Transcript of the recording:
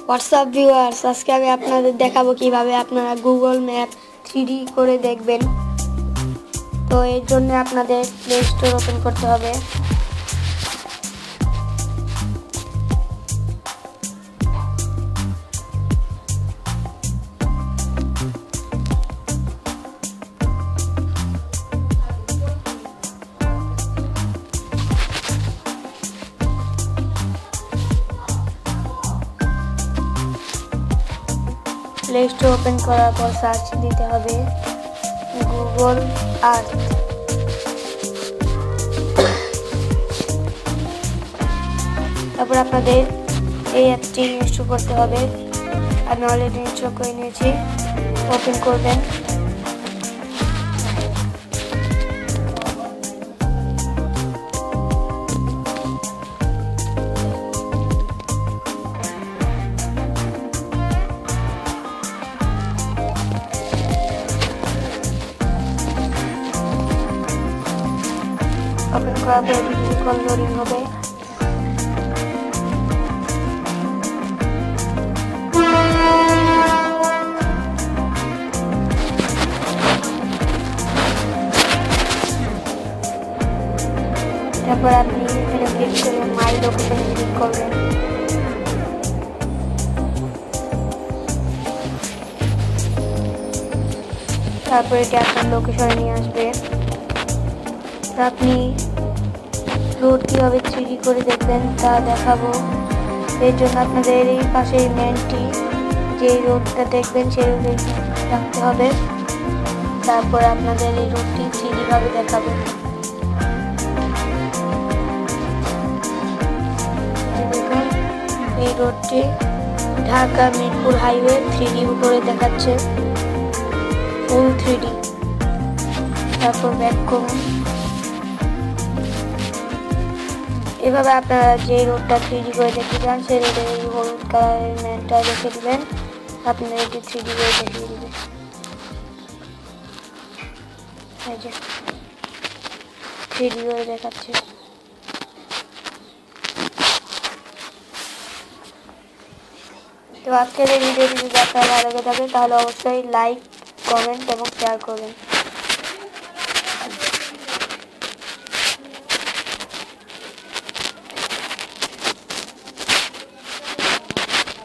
WhatsApp viewers, আজকে আমি আপনাদের দেখাবো কিভাবে আপনারা গুগল ম্যাপ 3D করে দেখবেন। তো এর জন্য আপনাদের প্লে স্টোর ওপেন করতে হবে। প্লে স্টোর ওপেন করার পর সার্চ দিতে হবে গুগল আর্থ। তারপর আপনাদের এই অ্যাপটি ইনস্টল করতে হবে। আমি অলরেডি ইনস্টল করে নিয়েছি। ওপেন করবেন। ওপেন করার পর কিছুক্ষণ লোডিং হবে। তারপর আপনি এখানে ক্লিক করে মাই লোকেশনে ক্লিক করবেন। তারপর এটি আপনার লোকেশনে নিয়ে আসবে। আপনি রোড কীভাবে 3D করে দেখবেন তা দেখাবো। এর জন্য আপনাদের এই পাশে মেনটি যে রোডটা দেখবেন সেই রোডে রাখতে হবে। তারপর আপনাদের এই রোডটি 3D ভাবে দেখাবো। দেখুন এই রোডটি ঢাকা মিরপুর হাইওয়ে 3D করে দেখাচ্ছে, ফুল 3D। তারপর ব্যাক করুন। এভাবে আপনারা যে রোডটা 3D করে দেখতে চান সেই রোডে এই হলুদ কালারের ম্যানটা রেখে দিবেন। আপনারা এটি 3D করে দেখিয়ে দিবেন। এই যে 3D করে দেখাচ্ছে। তো আজকের এই ভিডিওটি যদি আপনার ভালো লেগে থাকে তাহলে অবশ্যই লাইক, কমেন্ট এবং শেয়ার করবেন।